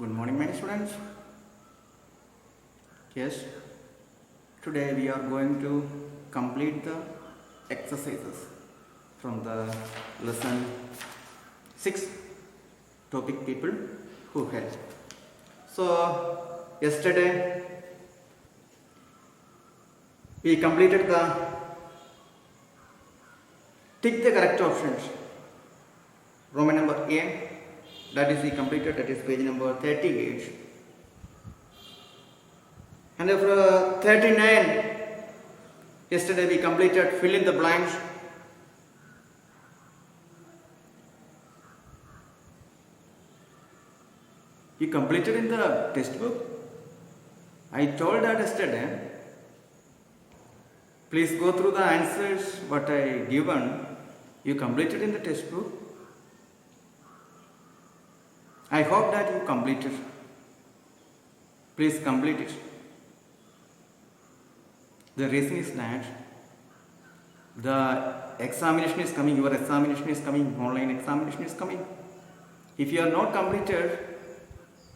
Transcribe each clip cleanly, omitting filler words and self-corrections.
Good morning, my students. Yes, today we are going to complete the exercises from the lesson 6 topic people who help. So, yesterday we completed the tick the correct options. Roman number A, that is we completed, that is page number 38. And after 39, yesterday we completed fill in the blanks. You completed in the textbook. I told that yesterday. Please go through the answers what I given. You completed in the textbook. I hope that you completed. Please complete it. The reason is that the examination is coming, your examination is coming, online examination is coming. If you are not completed,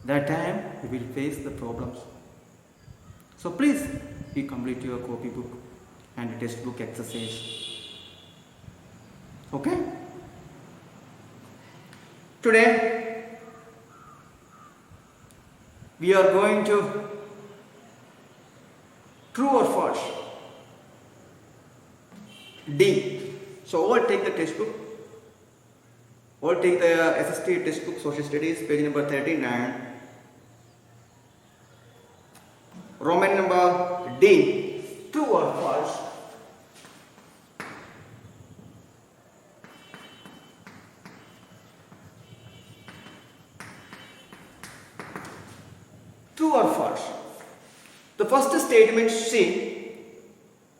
that time you will face the problems. So please, you complete your copybook and textbook exercise. Okay? Today, we are going to true or false. D. So all take the textbook. All take the SST textbook, Social Studies, page number 39. Roman number D. True or false. True or false? The first statement C.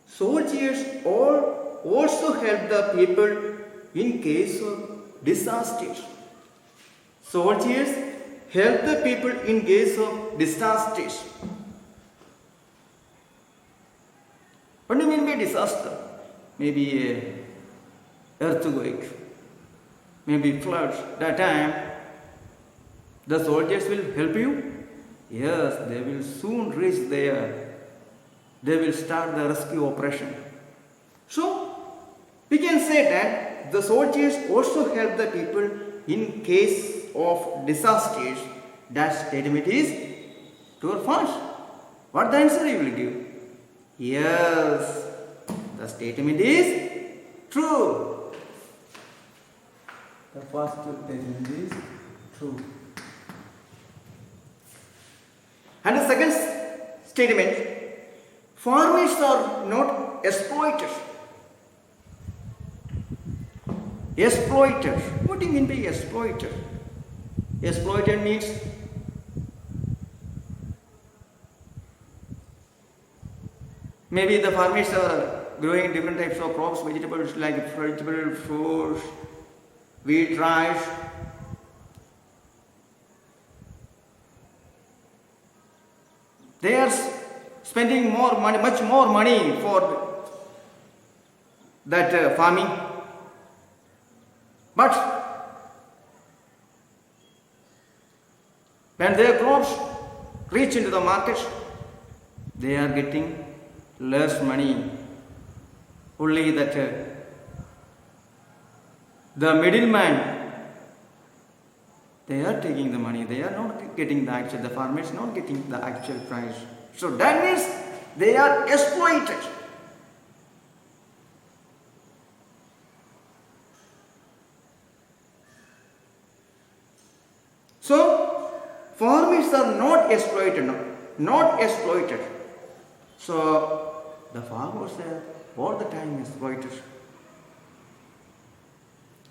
Soldiers also help the people in case of disasters. Soldiers help the people in case of disasters. What do you mean by disaster? Maybe a earthquake, maybe floods. That time, the soldiers will help you. Yes, they will soon reach there. They will start the rescue operation. So, we can say that the soldiers also help the people in case of disasters. That statement is true or false? What the answer you will give? Yes, the statement is true. The first statement is true. And the second statement, farmers are not exploited. Exploited. What do you mean by exploited? Exploited means maybe the farmers are growing different types of crops, vegetables like vegetable, fruits, wheat, rice. They are spending more money, much more money for that farming. But when their crops reach into the market, they are getting less money. Only that the middleman, they are taking the money. They are not getting the actual, the farmers not getting the actual price. So that means they are exploited. So farmers are not exploited, no, not exploited. So the farmers are all the time exploited.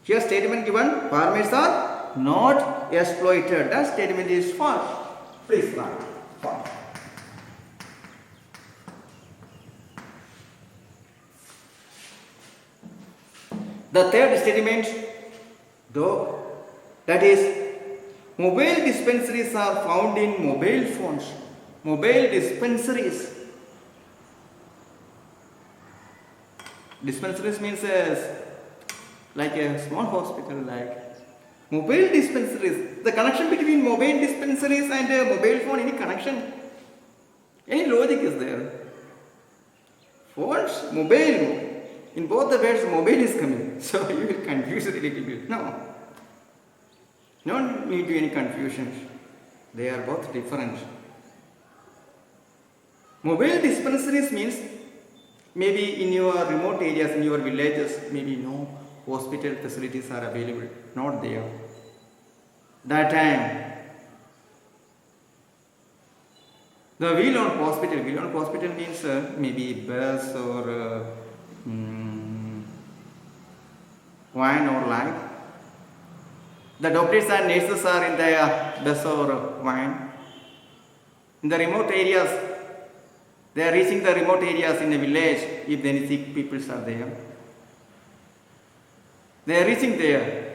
Here statement given, farmers are not exploited. That statement is false. Please write false. The third statement, though, that is, mobile dispensaries are found in mobile phones. Mobile dispensaries. Dispensaries means like a small hospital, like Mobile dispensaries. The connection between mobile dispensaries and mobile phone, any connection? Any logic is there? Phones, mobile. In both the words, mobile is coming. So you will confuse it a little bit. No. No need to any confusion. They are both different. Mobile dispensaries means maybe in your remote areas, in your villages, maybe no hospital facilities are available. Not there. That time, the wheel on hospital means maybe bus or van or like. The doctors and nurses are in the bus or van. In the remote areas, they are reaching the remote areas in a village if any sick people are there. They are reaching there.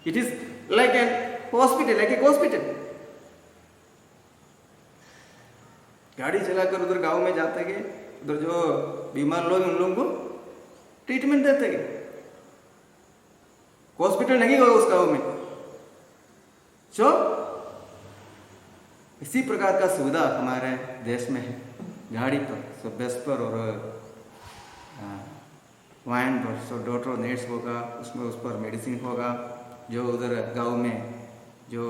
It is like a hospital. गाड़ी चलाकर उधर गांव में जाते गए, उधर जो बीमार लोग उन लोगों को ट्रीटमेंट देते गए. हॉस्पिटल नहीं होगा उस गांव में. सो इसी प्रकार का सुविधा हमारे देश में है. गाड़ी पर, सो बस पर और वैन पर, सो डॉक्टर नर्स होगा, उसमें उस पर मेडिसिन होगा. जो उधर गांव में, जो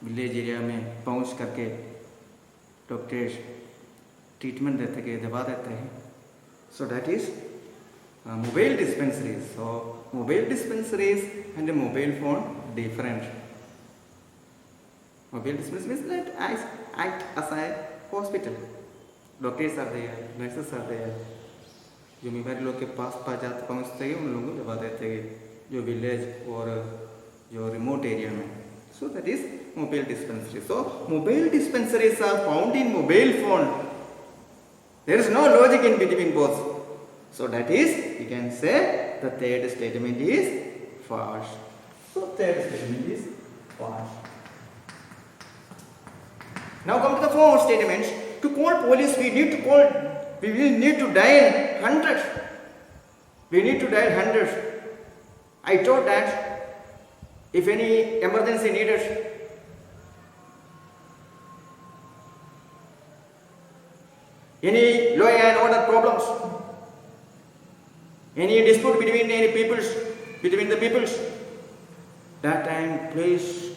विलेज एरिया में पहुंच करके डॉक्टर्स ट्रीटमेंट देते हैं, दवा देते हैं. So that is mobile dispensaries. So mobile dispensaries and mobile phone different. Mobile dispensaries that act as a hospital. Doctors are there, nurses are there. जो बीमारी लोग के पास पहुँचते हैं उन लोगों को दवा देते हैं, जो विलेज और जो रिमोट एरिया में. So that is mobile dispensary. So mobile dispensaries are found in mobile phone. There is no logic in between both. So that is, you can say the third statement is false. So third statement is false. Now come to the fourth statement. To call police, we will need to dial 100. We need to dial 100. I told that if any emergency needed, any law and order problems, any dispute between the peoples, that time please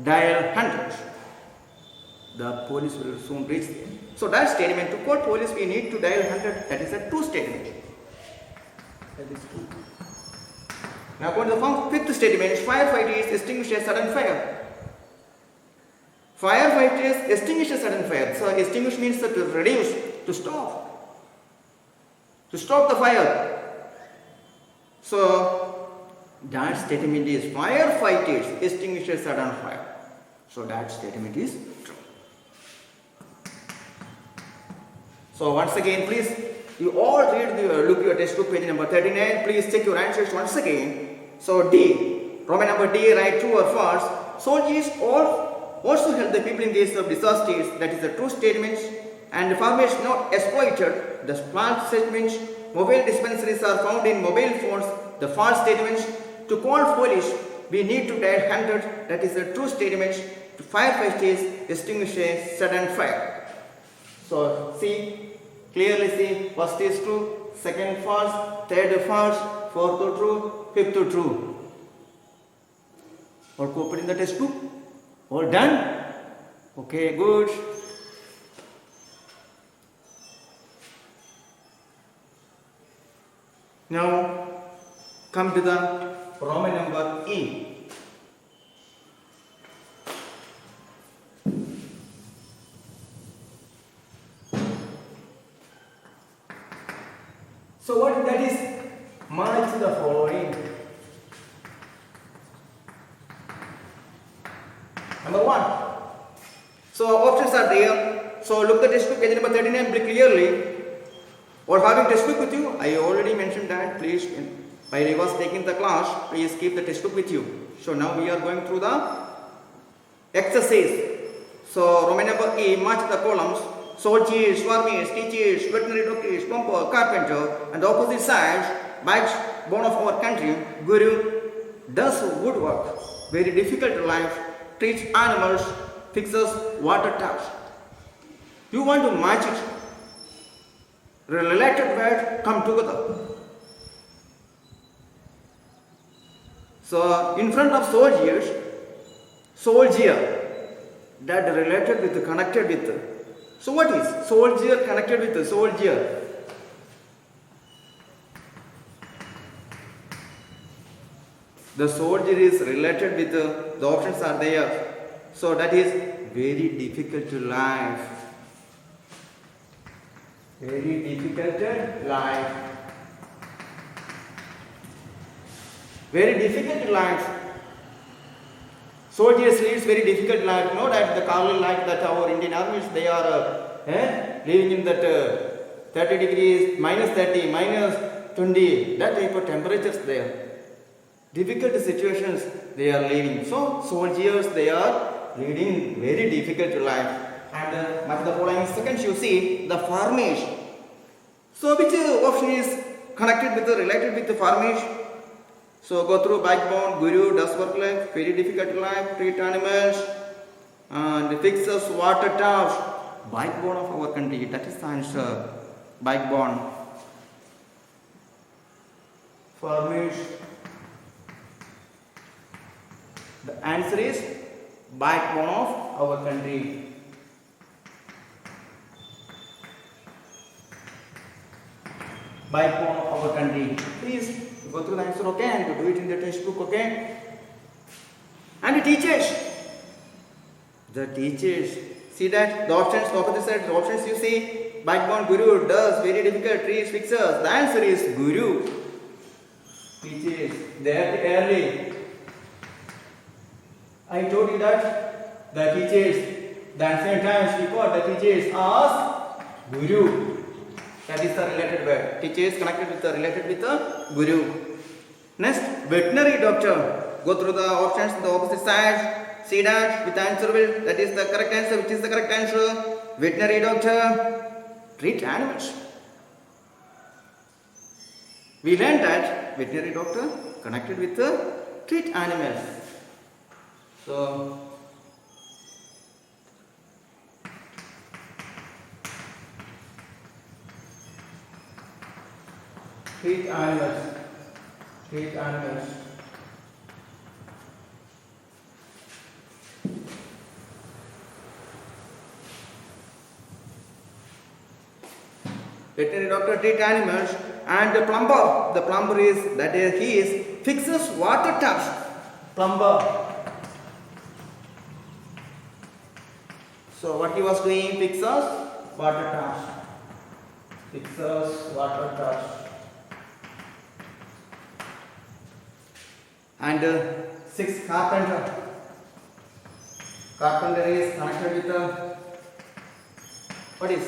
dial 100. The police will soon reach there. So that statement, to call police we need to dial 100, that is a true statement. That is true. Now go to the fifth statement. Firefighters extinguish a sudden fire. Firefighters extinguish a sudden fire. So extinguish means to reduce, to stop the fire. So that statement is firefighters extinguish a sudden fire. So that statement is true. So once again, please, you all look your textbook page number 39. Please check your answers once again. So D, Roman number D, write true or false. Soldiers also help the people in case of disasters. That is a true statement. And farmers not exploited. The false statements. Mobile dispensaries are found in mobile phones. The false statements. To call police, we need to dial 100. That is a true statement. To firefighters extinguish a sudden fire. So clearly see, first is true, second false, third false, fourth true, fifth true. All copied in the textbook? All done? Okay, good. Now come to the Roman number E. So what that is? Match the following. Number 1. So options are there. So look at the textbook page number 39 clearly. Or having textbook with you, I already mentioned that. Please, while I was taking the class, please keep the textbook with you. So now we are going through the exercise. So Roman number E, match the columns. soldiers, farmers, teachers, veterinary doctors, plumber, carpenter, and the opposite side, backbone of our country, Guru, does woodwork, very difficult life, treats animals, fixes water taps. You want to match it. Related words come together. So in front of soldiers, soldier, that related with, connected with. So what is soldier connected with the soldier? The soldier is related with the options are there. So that is very difficult to life. Very difficult life. Very difficult life. Soldiers leads very difficult life. Know that the colony like that our Indian armies, they are living in that 30 degrees, minus 30, minus 20, that type of temperatures there. Difficult situations they are living. So soldiers, they are leading very difficult life. And the following seconds you see the farmers. So which option is connected with the related with the farmers? So go through backbone, Guru does work life, very difficult life, treat animals, and fixes water taps. Backbone of our country, that is the answer. Backbone. Farmers. The answer is backbone of our country. Backbone of our country. Please go through the answer, okay, and do it in the textbook, okay. And the teachers. The teachers. See that the options, opposite side, the options you see. Backbone, Guru, does, very difficult, trees, fixes. The answer is Guru. Teachers. That early. I told you that the teachers, the ancient times before, the teachers asked Guru. That is the related word. Teachers connected with the related with the Guru. Next, veterinary doctor. Go through the options on the opposite side. See that with the answer will, that is the correct answer. Which is the correct answer? Veterinary doctor. Treat animals. We learned that veterinary doctor connected with the treat animals. So treat animals. Treat animals. Veterinary doctor treat animals, and the plumber is that is, he is fixes water taps. Plumber. So what he was doing, fixes water taps. Fixes water taps. And 6, carpenter. Carpenter is connected with the, what is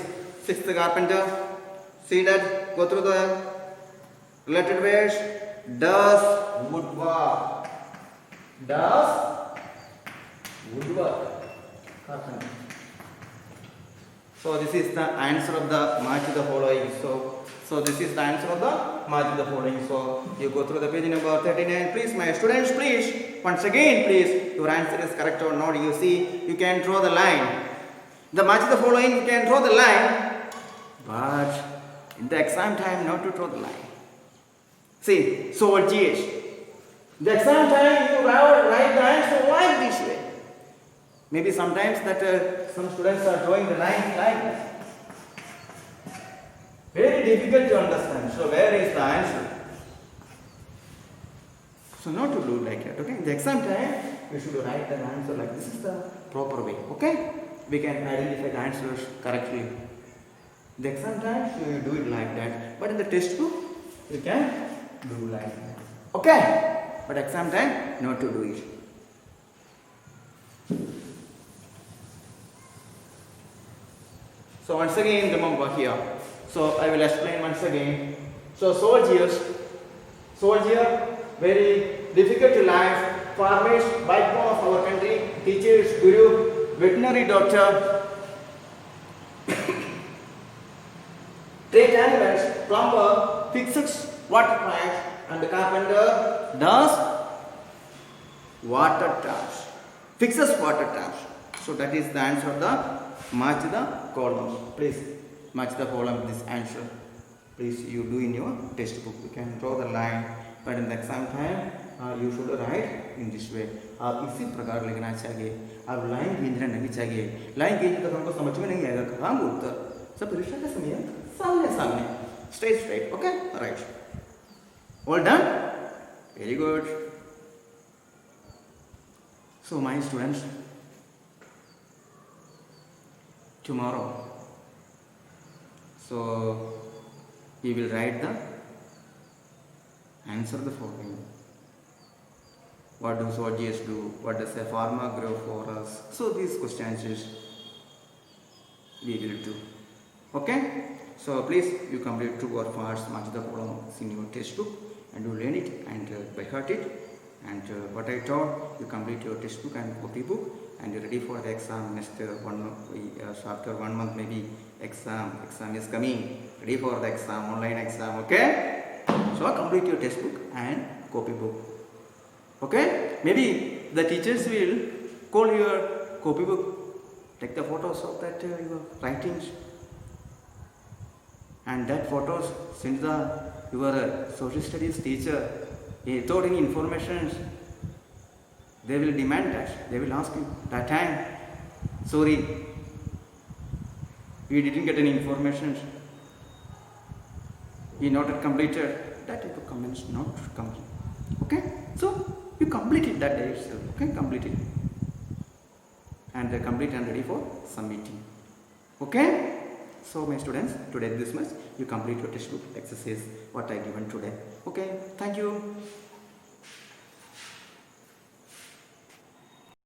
6th carpenter? See that, go through the related words. Does woodwork. Does woodwork. Carpenter. So this is the answer of the match the following. So this is the answer of the match the following. So you go through the page number 39. Please, my students, please, once again, please, your answer is correct or not. You see, you can draw the line. The match the following, you can draw the line, but in the exam time, not to draw the line. See, soldiers. The exam time, you write the answer like this way. Maybe sometimes that some students are drawing the line like this. Very difficult to understand. So where is the answer? So not to do like that. Okay. In the exam time, we should write the answer like this is the proper way. Okay. We can identify the answers correctly. In the exam time, you do it like that. But in the textbook, you can do like that. Okay. But exam time, not to do it. So once again, remember here. So I will explain once again. So soldier, very difficult to life, farmers, backbone of our country, teachers, Guru, veterinary doctor, plumber fixes water pipes and the carpenter does water taps. Fixes water taps. So that is the answer of the match the columns. Please match the column with this answer. Please you do in your textbook. You can draw the line, but in the exam time you should write in this way. आप इसी प्रकार लिखना चाहिए. आप line खींचना नहीं चाहिए. Line खींचने तक हमको समझ में नहीं आएगा कहाँ उत्तर. सब परीक्षा का समय सामने सामने. Straight. Okay, right. All done. Very good. So my students, tomorrow, so we will write the answer the following. What does OGS do? What does a farmer grow for us? So these questions is we will do. Okay? So please you complete true or false, match the columns in your textbook and you learn it and by heart it. And what I taught, you complete your textbook and copy book and you're ready for the exam next after 1 month maybe exam is coming. Ready for the exam, online exam, okay? So complete your textbook and copy book. Okay? Maybe the teachers will call your copy book, take the photos of that your writings and that photos send your social studies teacher. Without any information, they will demand that. They will ask you that time, sorry, we didn't get any information. We not completed. That type of comments not complete. Okay? So you complete it that day itself. Okay? Complete it. And they complete and ready for submitting. Okay? So my students, today this much. You complete your textbook exercise what I given today. Okay? Thank you.